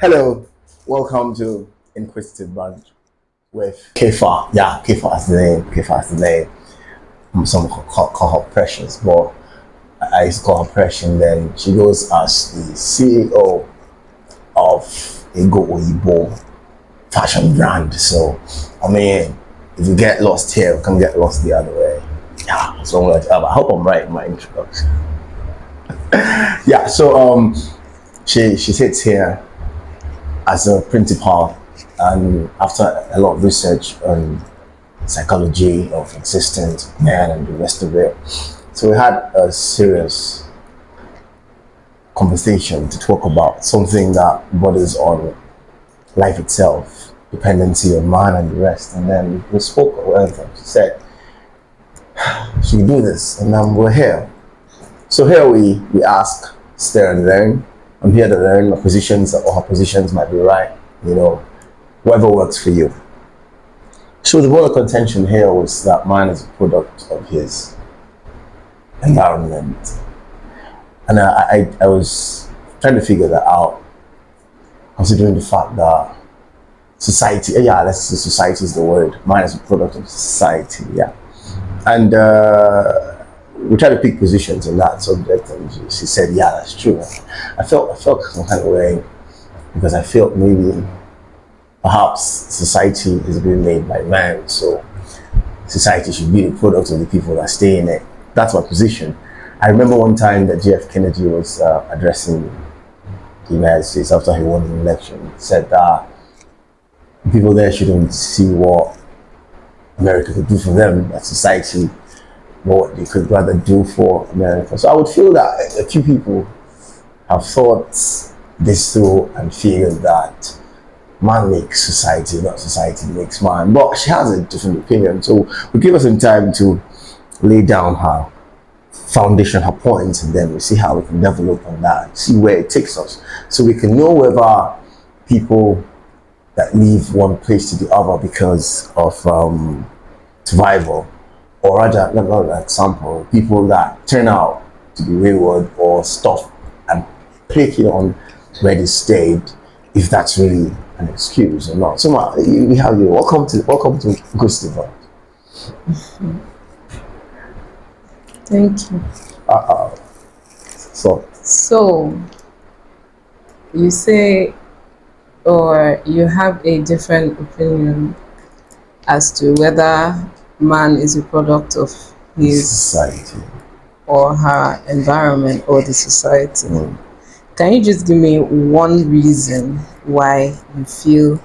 Hello, welcome to Inquisitive Bunch with Kefa. Yeah, Kefa is the name. Kefa is the name. Some call her Precious, but I used to call her Precious. Then she goes as the CEO of Ego Oyibo fashion brand. So, I mean, if you get lost here, we can get lost the other way. Yeah, so I hope I'm right in my introduction. Yeah, so she sits here as a principal, and after a lot of research on psychology of existence, man, and the rest of it, so we had a serious conversation to talk about something that borders on life itself, dependency on man and the rest. And then we spoke of everything. She said she could do this, and then we're here. So here we ask, stare and learn. I'm here to learn. My positions or her positions might be right, whatever works for you. So the whole contention here was that man is a product of his environment. And I was trying to figure that out, considering the fact that society, let's say society is the word. Man is a product of society, yeah. And we tried to pick positions on that subject, and she said, yeah, that's true. I felt some kind of way, because I felt maybe perhaps society is being made by man, so society should be the product of the people that stay in it. That's my position. I remember one time that JF Kennedy was addressing the United States after he won the election. He said that people there shouldn't see what America could do for them, that society, what they could rather do for America. So I would feel that a few people have thought this through and figured that man makes society, not society makes man. But she has a different opinion. So we give her some time to lay down her foundation, her points, and then we see how we can develop on that, see where it takes us. So we can know whether people that leave one place to the other because of survival, or rather, another example, people that turn out to be wayward or stuff and click it on where they stayed, if that's really an excuse or not. So we have you. Welcome to Gustav. Thank you. So you say, or you have a different opinion as to whether man is a product of his society or her environment or the society. Can you just give me one reason why you feel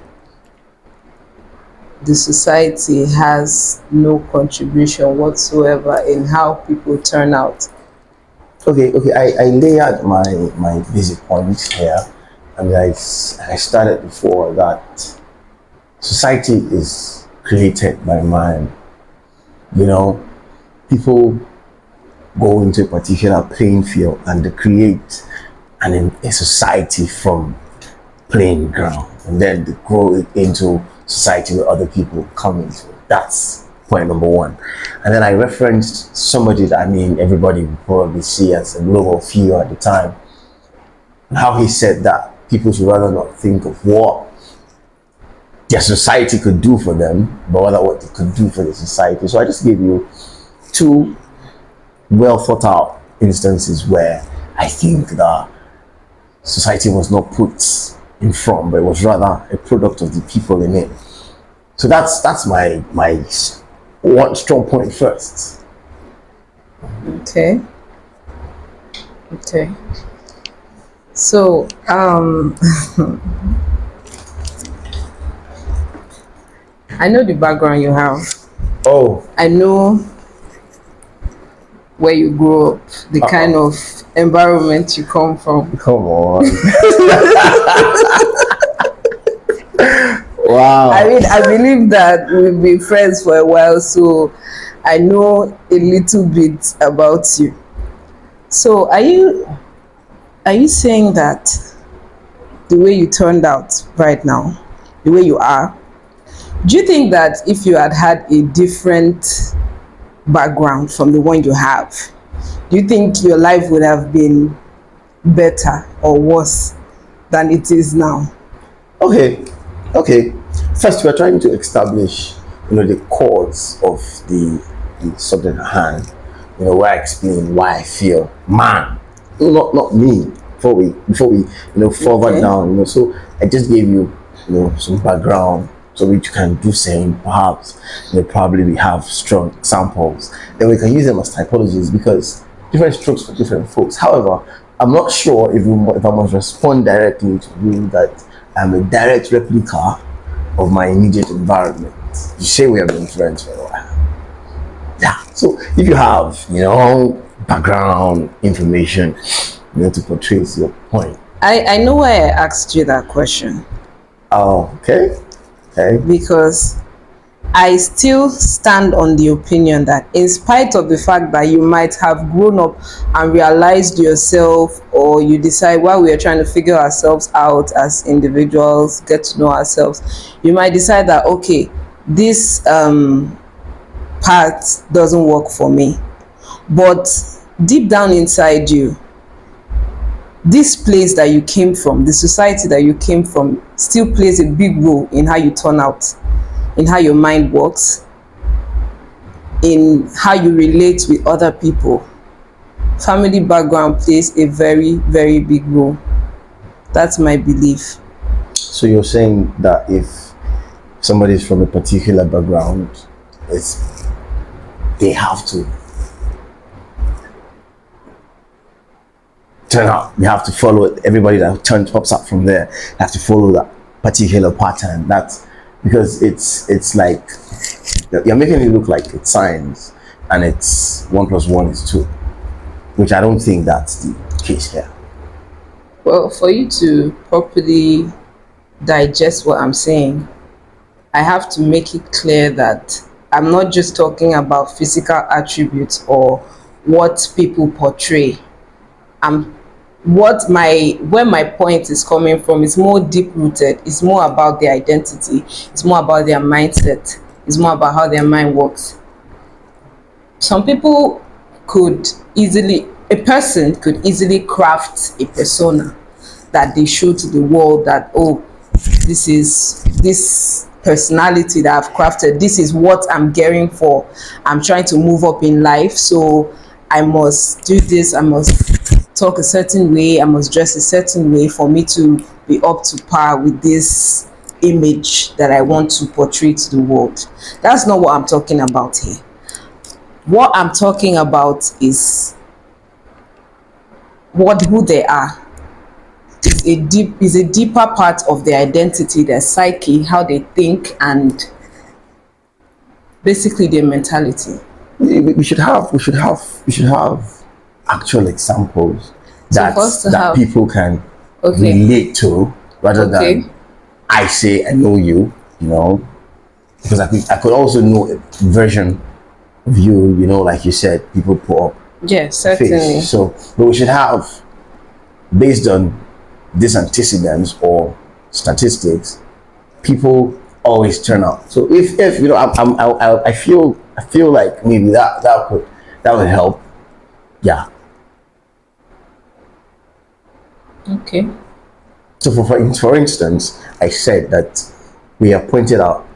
the society has no contribution whatsoever in how people turn out? Okay. I lay out my basic points here, and I started before that society is created by man. People go into a particular playing field and they create a society from playing ground, and then they grow it into society where other people come into. That's point number one. And then I referenced somebody that everybody would probably see as a global figure at the time, and how he said that people should rather not think of what their society could do for them, but rather what they could do for the society. So I just gave you two well thought out instances where I think that society was not put in front, but it was rather a product of the people in it. So that's my one strong point first. Okay. So I know the background you have. Oh. I know where you grew up, the kind of environment you come from. Come on. Wow. I believe that we've been friends for a while, so I know a little bit about you. So are you saying that the way you turned out right now, the way you are, do you think that if you had a different background from the one you have, do you think your life would have been better or worse than it is now? Okay, okay. First, we're trying to establish, the cause of the subject at hand. Where I explain why I feel man, not me. Before we further Okay. down. So I just gave you some background so which you can do same. Perhaps probably we have strong examples. Then we can use them as typologies because different strokes for different folks. However, I'm not sure if I must respond directly to you that I'm a direct replica of my immediate environment. You say we have been friends for a while. Yeah. So if you have, background information, to portray your point. I know why I asked you that question, Oh, okay. Okay. because I still stand on the opinion that, in spite of the fact that you might have grown up and realized yourself, or you decide while we are trying to figure ourselves out as individuals, get to know ourselves, you might decide that, okay, this path doesn't work for me. But deep down inside you, this place that you came from, the society that you came from, still plays a big role in how you turn out, in how your mind works, in how you relate with other people. Family background plays a very, very big role. That's my belief. So you're saying that if somebody's from a particular background, it's they have to turn out. You have to follow it. Everybody that pops up from there have to follow that particular pattern. That's because it's like you're making it look like it's science and it's 1 plus 1 is 2, which I don't think that's the case here. Well, for you to properly digest what I'm saying, I have to make it clear that I'm not just talking about physical attributes or what people portray. I'm what my where my point is coming from is more deep rooted. It's more about their identity. It's more about their mindset. It's more about how their mind works. Some people could easily a person could easily craft a persona that they show to the world that, oh, this personality that I've crafted, this is what I'm gearing for. I'm trying to move up in life, so I must do this, I must talk a certain way, I must dress a certain way for me to be up to par with this image that I want to portray to the world. That's not what I'm talking about here. What I'm talking about is what who they are. Is a deeper part of their identity, their psyche, how they think, and basically their mentality. We should have actual examples So for us to that have, people can okay, relate to rather okay, than I say I know you, because I could also know a version of you, like you said, people put up yeah, a face. certainly. So, but we should have, based on these antecedents or statistics, people always turn out. So if I feel like maybe that would help. Yeah. Okay, So for instance, I said that we have pointed out.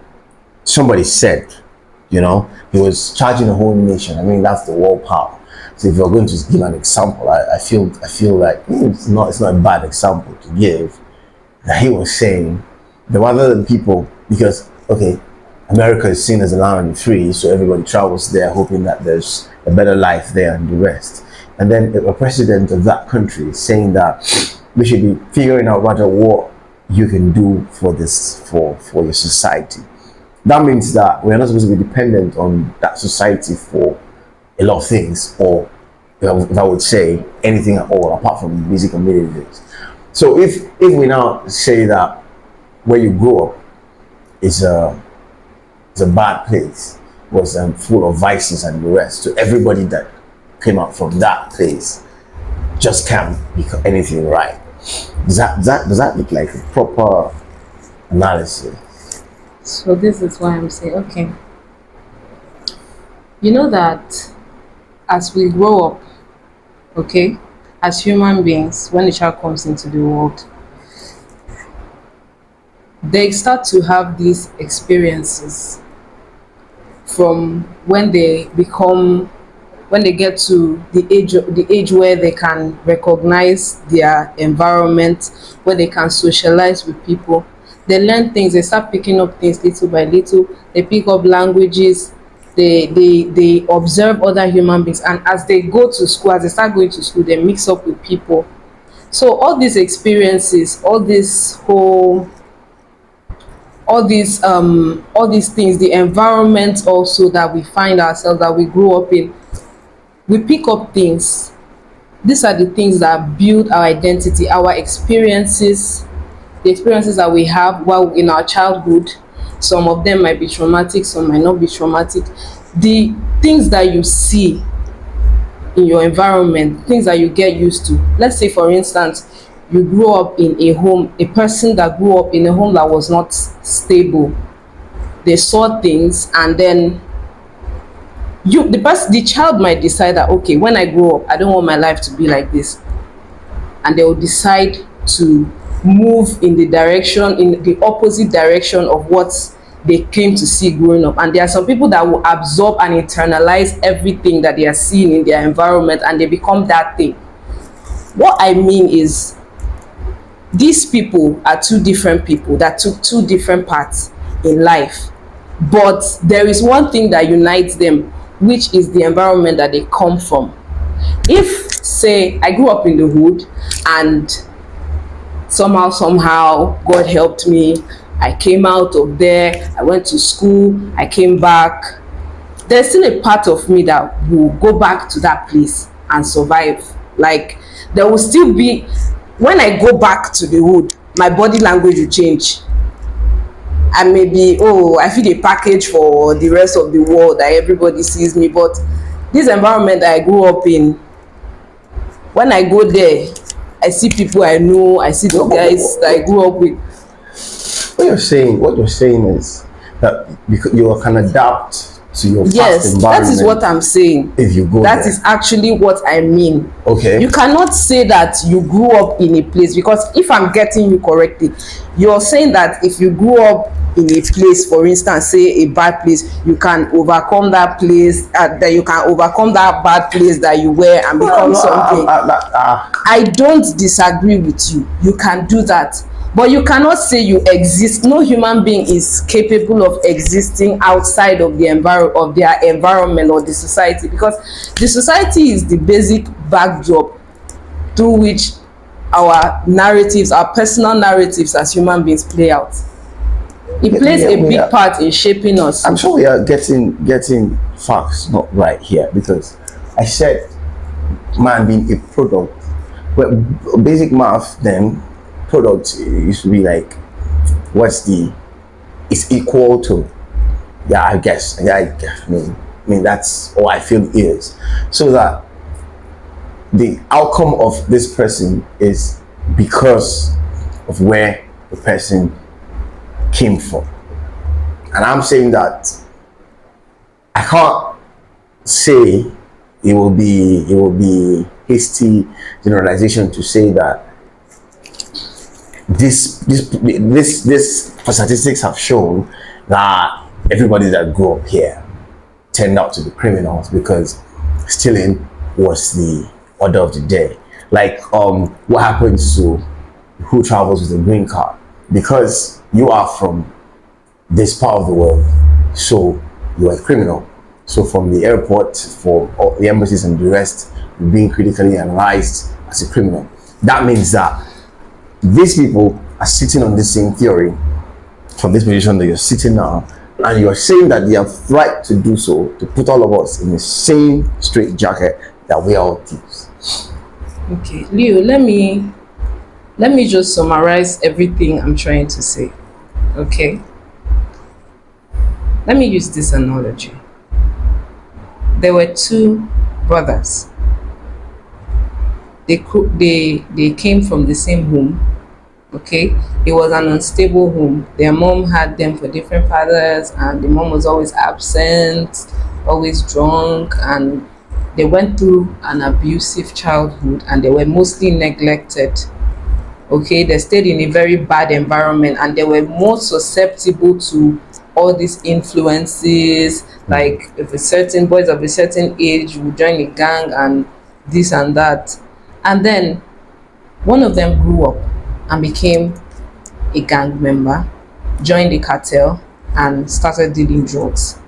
Somebody said, he was charging a whole nation. I mean, that's the world power. So if you're going to give an example, I feel like it's not a bad example to give. That he was saying that rather than people, because okay, America is seen as a land of the free, so everybody travels there hoping that there's a better life there and the rest. And then a president of that country is saying that we should be figuring out rather what you can do for this for your society. That means that we're not supposed to be dependent on that society for a lot of things, or if I would say anything at all apart from basic amenities. So if we now say that where you grew up is a bad place, was full of vices and the rest, so everybody that came out from that place just can't be anything right. Does that look like a proper analysis? so this is why I'm saying, okay, you know that as we grow up, okay, as human beings, when a child comes into the world, they start to have these experiences from when they get to the age where they can recognize their environment, where they can socialize with people. They learn things, they start picking up things little by little. They pick up languages, they observe other human beings, and as they go to school, as they start going to school, they mix up with people. So all these experiences, all these things, the environment also that we find ourselves, that we grew up in, we pick up things. These are the things that build our identity, our experiences, the experiences that we have while in our childhood. Some of them might be traumatic, some might not be traumatic. The things that you see in your environment, things that you get used to. Let's say, for instance, you grew up in a home, a person that grew up in a home that was not stable. They saw things, and then the child might decide that, okay, when I grow up, I don't want my life to be like this, and they will decide to move in the opposite direction of what they came to see growing up. And there are some people that will absorb and internalize everything that they are seeing in their environment, and they become that thing. What I mean is, these people are two different people that took two different paths in life, but there is one thing that unites them, which is the environment that they come from. If, say, I grew up in the hood, and somehow God helped me, I came out of there, I went to school, I came back, there's still a part of me that will go back to that place and survive. Like, there will still be, when I go back to the hood, my body language will change. I may be, oh, I feel a package for the rest of the world, that everybody sees me. But this environment that I grew up in, when I go there, I see people I know, I see the guys that I grew up with. What you're saying is that because you can adapt to your past Yes, environment. that is what I'm saying. If you go That there. is actually what I mean. Okay. You cannot say that you grew up in a place, because if I'm getting you correctly, you're saying that if you grew up in a place, for instance, say a bad place, you can overcome that place, that you can overcome that bad place that you were and become something. I don't disagree with you. You can do that. But you cannot say you exist. No human being is capable of existing outside of their environment or the society, because the society is the basic backdrop through which our narratives, our personal narratives as human beings play out. It plays a big part in shaping us. I'm sure we are getting facts not right here, because I said man being a product. Well, basic math then, product used to be like, it's equal to, I guess. I mean that's all I feel is. So that the outcome of this person is because of where the person came from. And I'm saying that I can't say it will be hasty generalization to say that this statistics have shown that everybody that grew up here turned out to be criminals, because stealing was the order of the day. Like what happens to who travels with a green card? Because you are from this part of the world, so you are a criminal. So from the airport, for all the embassies and the rest, you're being critically analyzed as a criminal. That means that these people are sitting on the same theory from this position that you're sitting now, and you're saying that they have right to do so, to put all of us in the same straight jacket, that we are all thieves. Okay, Leo, let me just summarize everything I'm trying to say. Okay, let me use this analogy. There were two brothers. They came from the same home. Okay, it was an unstable home. Their mom had them for different fathers, and the mom was always absent, always drunk, and they went through an abusive childhood, and they were mostly neglected. Okay, they stayed in a very bad environment and they were more susceptible to all these influences. Like if a certain boys of a certain age will join a gang and this and that, and then one of them grew up and became a gang member, joined the cartel, and started dealing drugs.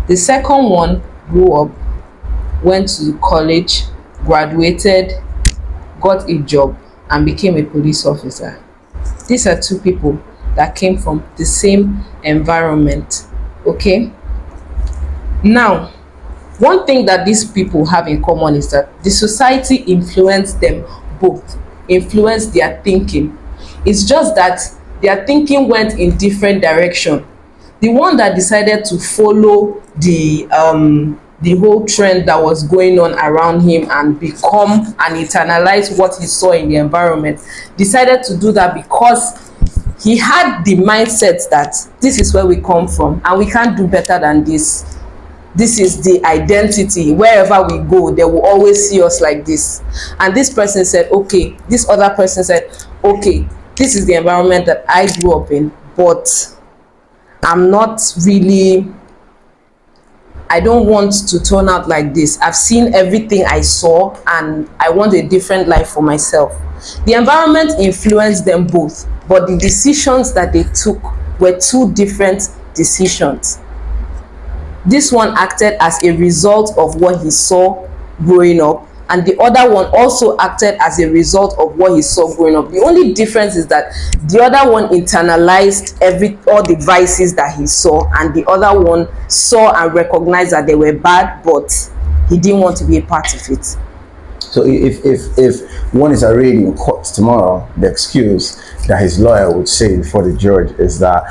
The second one grew up, went to college, graduated, got a job, and became a police officer. These are two people that came from the same environment. Okay? Now, one thing that these people have in common is that the society influenced them both, influenced their thinking. It's just that their thinking went in different direction. The one that decided to follow the whole trend that was going on around him and become and internalize what he saw in the environment decided to do that because he had the mindset that this is where we come from and we can't do better than this. This is the identity. Wherever we go, they will always see us like this. And this person said, okay, this other person said, okay, this is the environment that I grew up in, but I'm not really, I don't want to turn out like this. I've seen everything I saw and I want a different life for myself. The environment influenced them both, but the decisions that they took were two different decisions. This one acted as a result of what he saw growing up, and the other one also acted as a result of what he saw growing up. The only difference is that the other one internalized all the vices that he saw, and the other one saw and recognized that they were bad, but he didn't want to be a part of it. So if one is already in court tomorrow, the excuse that his lawyer would say before the judge is that,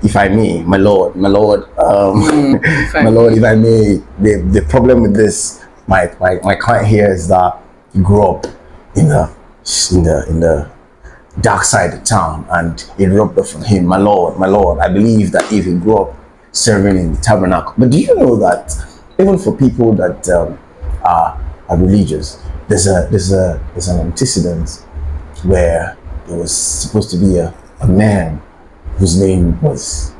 if I may, my lord, my lord, if I may, the problem with this, my client here is that he grew up in the dark side of town, and it rubbed off on him. My lord, I believe that if he grew up serving in the tabernacle. But do you know that even for people that are religious, there's an antecedent where there was supposed to be a man whose name was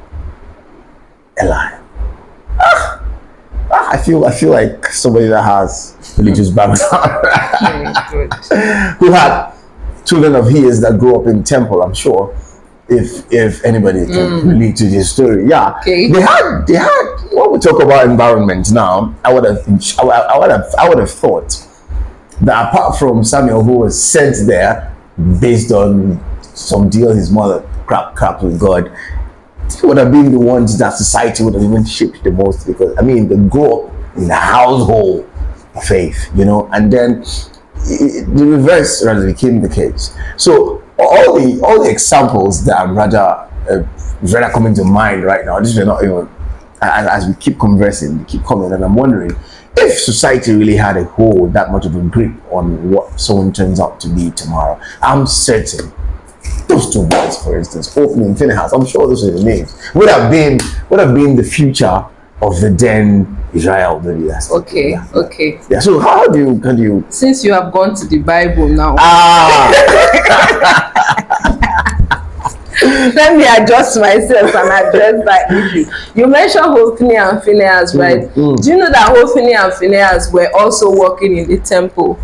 Eli. I feel like somebody that has religious background who had children of his that grew up in temple. I'm sure if anybody can relate to this story, yeah, okay. they had. When we talk about environment now, I would have thought that apart from Samuel, who was sent there based on some deal his mother cracked with God, he would have been the ones that society would have even shaped the most, because I mean, they grew up in a household of faith, and then the reverse rather became the case. So all the examples that are rather coming to mind right now, this is not even, as we keep conversing, we keep coming, and I'm wondering if society really had a hold, that much of a grip on what someone turns out to be tomorrow. I'm certain those two boys, for instance, Ophni and Phinehas, I'm sure those are the names, would have been the future of the then Israel, maybe that's okay. Yeah. So how do you Since you have gone to the Bible now, let me adjust myself and address that issue. You mentioned Hophni and Phinehas, right? Do you know that Hophni and Phinehas were also working in the temple?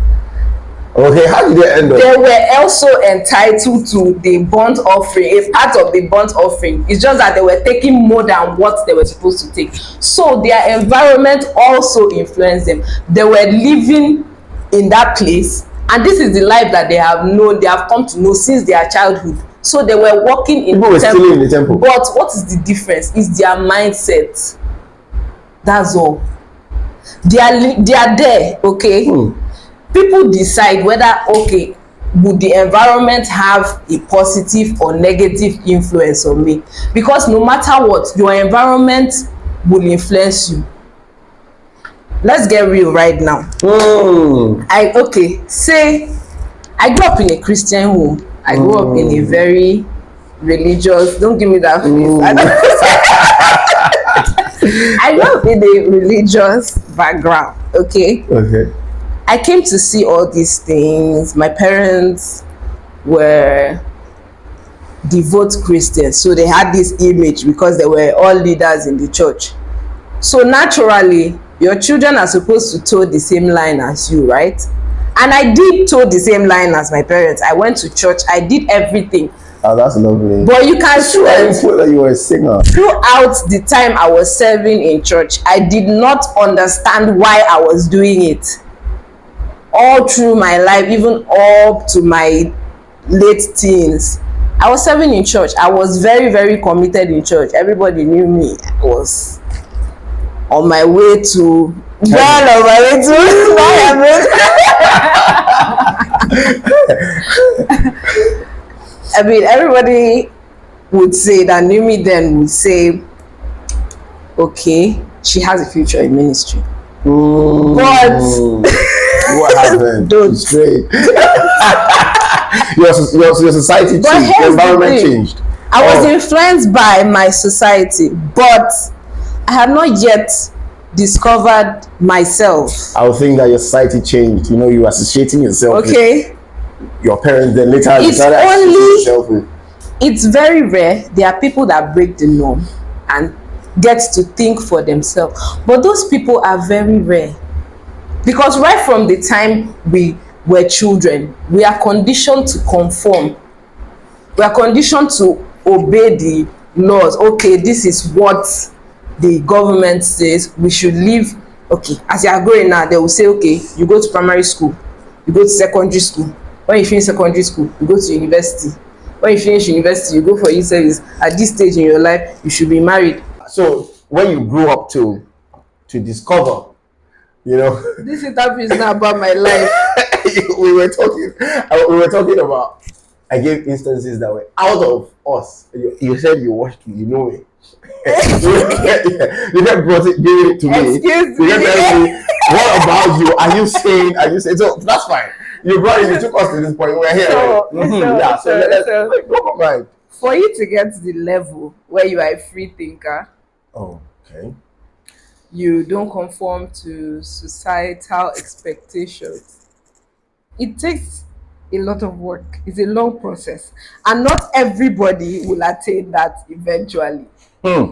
Okay, how did they end up? They were also entitled to the burnt offering, a part of the burnt offering. It's just that they were taking more than what they were supposed to take. So their environment also influenced them. They were living in that place, and this is the life that they have known, they have come to know since their childhood. So they were working in the temple. Still in the temple. But what is the difference? Is their mindset. That's all. They are there, okay? People decide whether, okay, would the environment have a positive or negative influence on me? Because no matter what, your environment will influence you. Let's get real right now. Say I grew up in a Christian home. I grew up in a very religious, don't give me that face. I grew up in a religious background, okay? I came to see all these things. My parents were devout Christians, so they had this image because they were all leaders in the church. So naturally, your children are supposed to toe the same line as you, right? And I did toe the same line as my parents. I went to church, I did everything. Oh, that's lovely. But you can see that you were a singer. Throughout the time I was serving in church, I did not understand why I was doing it. All through my life, even up to my late teens, I was serving in church. I was very, very committed in church. Everybody knew me. I was on my way to I mean, everybody would say that knew me then would say, okay, she has a future in ministry. But what happened? Don't. Straight. your society changed. Your environment changed. I was influenced by my society, but I have not yet discovered myself. I would think that your society changed. You know, you associating yourself with your parents, then later it's very rare. There are people that break the norm and get to think for themselves, but those people are very rare, because right from the time we were children, we are conditioned to conform. We are conditioned to obey the laws. Okay, this is what the government says we should live. Okay, as you are growing now, they will say, okay, you go to primary school, you go to secondary school. When you finish secondary school, you go to university. When you finish university, you go for youth service. At this stage in your life, you should be married. So when you grew up to discover, you know, this interview is not about my life. we were talking about, I gave instances that were out of us. You said you watched me, you know me. You never brought it, gave it to me. Excuse me. You tell me, what about you? Are you saying? So that's fine. You brought it, you took us to this point. We're here. So for you to get to the level where you are a free thinker, okay, you don't conform to societal expectations. It takes a lot of work. It's a long process, and not everybody will attain that eventually.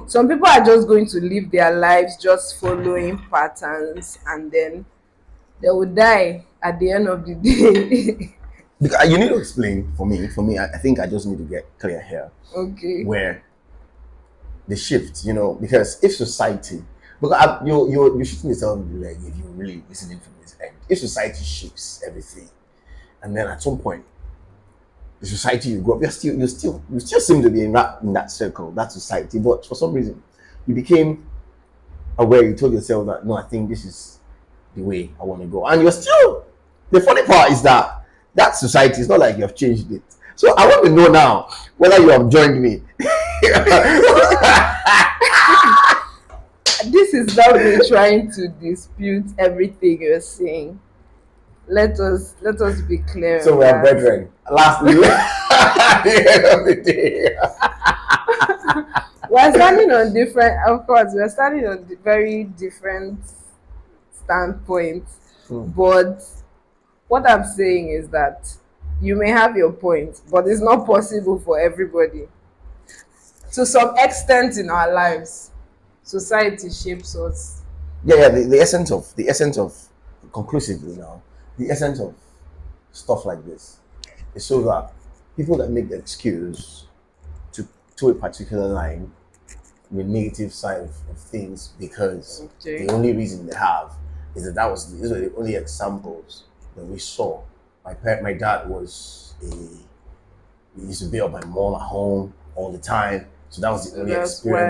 Some people are just going to live their lives just following patterns, and then they will die at the end of the day. Because you need to explain for me. I think I just need to get clear here. Okay. Where the shift, you know, because if society, because you're shooting yourself in the leg if you're really listening from this end. If society shapes everything, and then at some point, the society you grew up, you still seem to be in that circle, that society, but for some reason, you became aware. You told yourself that no, I think this is the way I want to go, and you're still. The funny part is that society is not like you have changed it. So I want to know now whether you have joined me. This is not me trying to dispute everything you're saying. Let us be clear. So we are brethren. Lastly, at the end of the day, we're standing on different. Of course, we're standing on very different standpoints. But what I'm saying is that you may have your point, but it's not possible for everybody. To some extent in our lives, society shapes us. Yeah. The essence of conclusively now, the essence of stuff like this is so that people that make the excuse to a particular line, the negative side of things, because the only reason they have is that these were the only examples that we saw. My dad we used to be up my mom at home all the time, so that was the only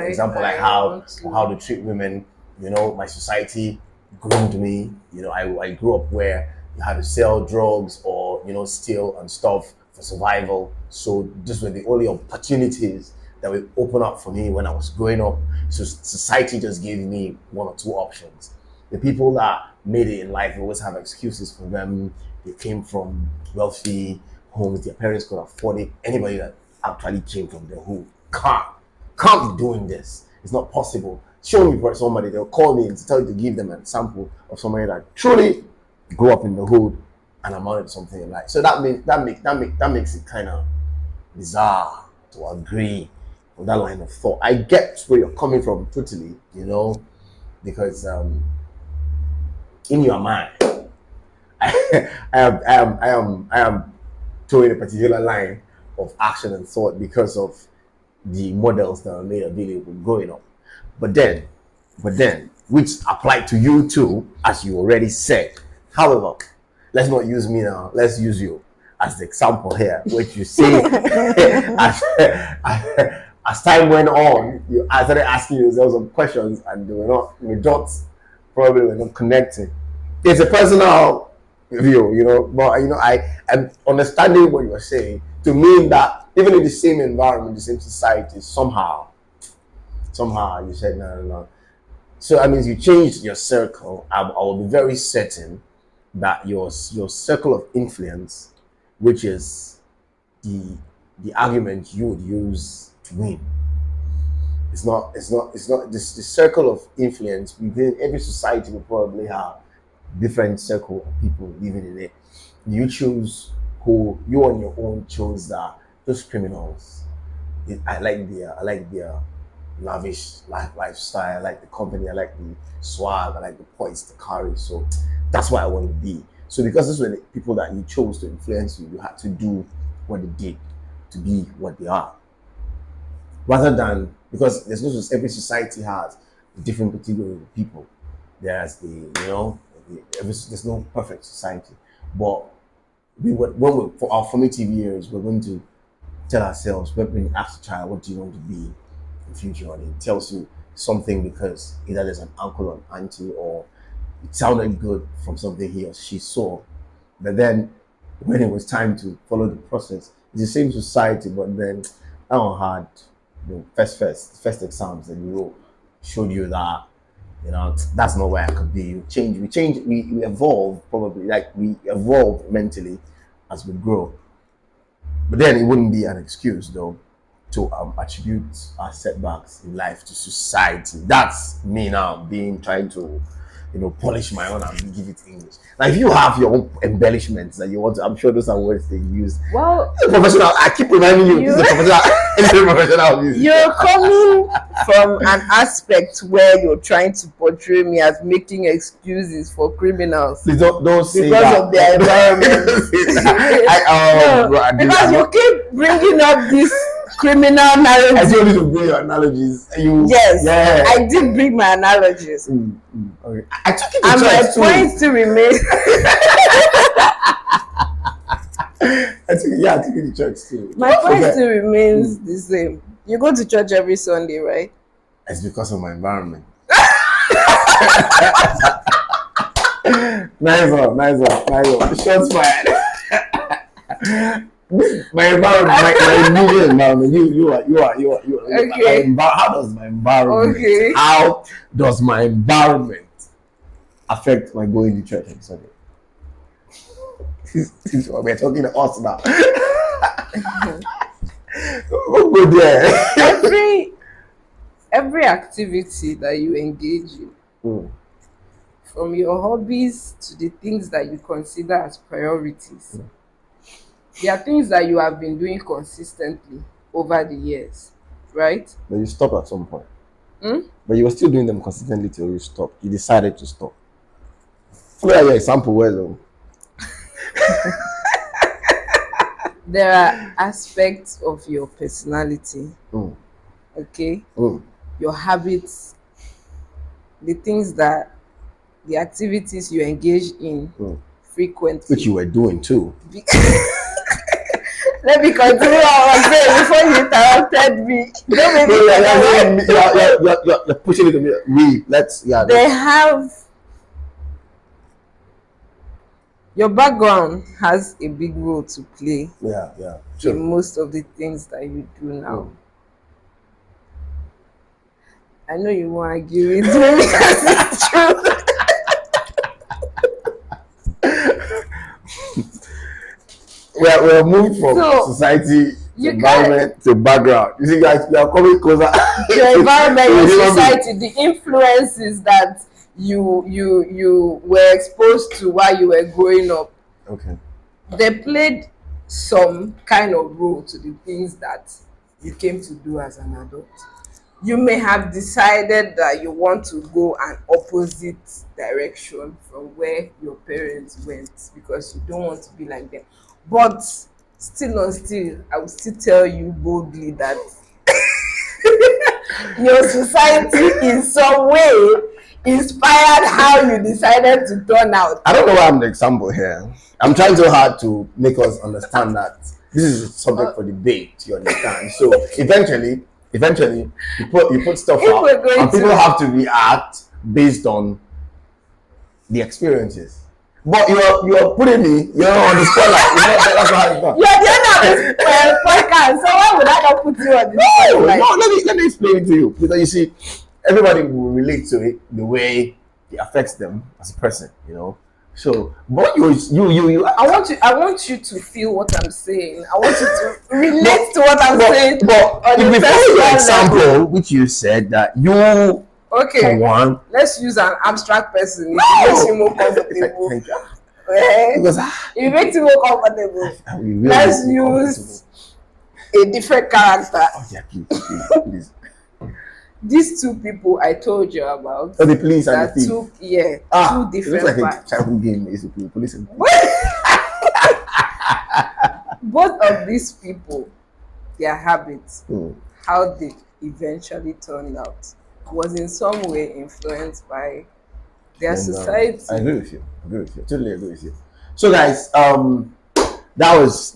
example, like how to treat women. You know, my society groomed me. You know, I grew up where you had to sell drugs or, you know, steal and stuff for survival. So these were the only opportunities that would open up for me when I was growing up. So society just gave me one or two options. The people that made it in life always have excuses for them. They came from wealthy homes, their parents could afford it. Anybody that actually came from the hood can't be doing this. It's not possible. Show me for somebody, they'll call me and tell you to give them a sample of somebody that truly grew up in the hood and amounted to something in life. So that makes it kind of bizarre to agree with that line of thought. I get where you're coming from totally, because in your mind, I am towing a particular line of action and thought because of the models that are made available growing up. But then, which apply to you too, as you already said. However, let's not use me now. Let's use you as the example here, which you say as time went on, you started asking yourself some questions, and they were not, the dots probably were not connecting. It's a personal view, but I'm understanding what you're saying to mean that even in the same environment, the same society, somehow you said no. So that means you changed your circle. I will be very certain that your circle of influence, which is the argument you would use to win, it's not this the circle of influence within every society will probably have different circle of people living in it. You choose who you on your own chose that those criminals. I like their lavish lifestyle. I like the company. I like the swag. I like the points to carry. So that's what I want to be. So because these were the people that you chose to influence you, you had to do what they did to be what they are. Rather than, because every society has a different category of people. There's there's no perfect society, but for our formative years, we're going to tell ourselves, when we ask a child, what do you want to be in the future? And it tells you something because either there's an uncle or auntie, or it sounded good from something he or she saw. But then when it was time to follow the process, it's the same society, but then that one had first exams, and showed you that that's not where I could be. We evolve, probably, like we evolve mentally as we grow. But then it wouldn't be an excuse though to attribute our setbacks in life to society. That's me now trying to polish my own and give it English. Now, if you have your own embellishments that you want to, I'm sure those are words they use. Well, professional. I keep reminding you, this is a professional. You're coming from an aspect where you're trying to portray me as making excuses for criminals. Please don't say because that. of their environment. Because you keep bringing up this criminal narrative. I told you to bring your analogies. Yes, yeah. I did bring my analogies. Okay. I took it to and church my point still remains. I took it to church too. My point still remains the same. You go to church every Sunday, right? It's because of my environment. Nice one. Shots fired. My environment, my immediate environment. You are. Okay. How does my environment? Okay. How does my environment affect my going to church on Sunday? We're talking to us now. We'll go there. Every activity that you engage in, from your hobbies to the things that you consider as priorities, there are things that you have been doing consistently over the years, right? But you stopped at some point. But you were still doing them consistently till you stopped. You decided to stop. Follow your example well though. There are aspects of your personality, okay? Your habits, the activities you engage in frequently. Which you were doing too. Let me continue what I was saying before you interrupted me. You're pushing it to me. They have. Your background has a big role to play. Yeah. Sure. In most of the things that you do now. I know you won't argue with me because it's true. We're moving from society to environment to background. You see, guys, we are coming closer. Your environment, your society, the influences that you were exposed to while you were growing up, Okay. they played some kind of role to the things that you came to do as an adult. You may have decided that you want to go an opposite direction from where your parents went because you don't want to be like them. But still on still, I will still tell you boldly that your society in some way inspired how you decided to turn out. I don't know why I'm the example here. I'm trying so hard to make us understand that this is a subject for debate. You understand? So eventually, you put stuff If out, we're going and people to- have to react based on the experiences. But you're putting me, you're on the spotlight. That's how it's done. You're the end of this podcast, so why would I not put you on this No, spotlight? no, let me explain it to you. Because you see, everybody will relate to it the way it affects them as a person, you know. So, but I want you to feel what I'm saying. I want you to relate to what I'm saying. But on if a we follow your personal example, level. which you said that you, for Okay, one, let's use an abstract person. It makes you more comfortable. thank you. Eh? Because It makes you more comfortable. we really Let's be use a different character. comfortable. Yeah, please. These two people I told you about Oh, the police and the that thief. took two It looks different like a paths. childhood game, basically. Police and thief. Both of these people, their habits, Hmm. how they eventually turned out, was in some way influenced by their And, society. I agree with you. Totally agree with you. So, guys, that was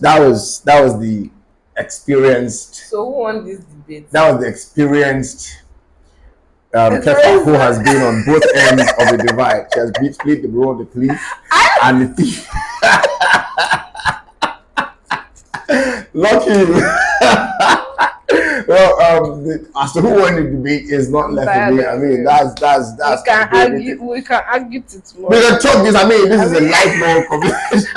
the experienced. So who won this debate? That was the experienced It's Kefa, very- who has been on both ends of the divide. She has played the role of the police and the thief. Lucky. Well, as to who won the debate is not I'm left for tired me. of I mean, it. that's we can argue. We can argue to We tomorrow. can talk this. I mean, this is a lifelong conversation.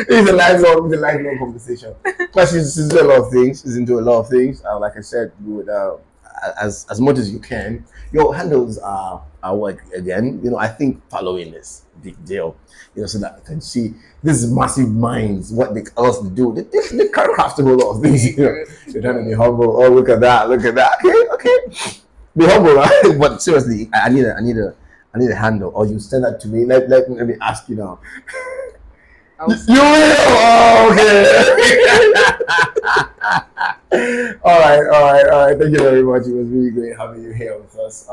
It's a lifelong conversation. But she's into a lot of things. She's into a lot of things. Like I said, you would as much as you can. Your handles are what again? You know, I think following is a big deal. You know, so that you can see these massive minds, what they us to do. They can't craft a whole lot of things. You know, they're trying to be humble. Oh, look at that! Okay. Be humble, right? But seriously, I need a handle. Or you send that to me. Let me ask you now. You will. Oh, okay. All right. Thank you very much. It was really great having you here with us.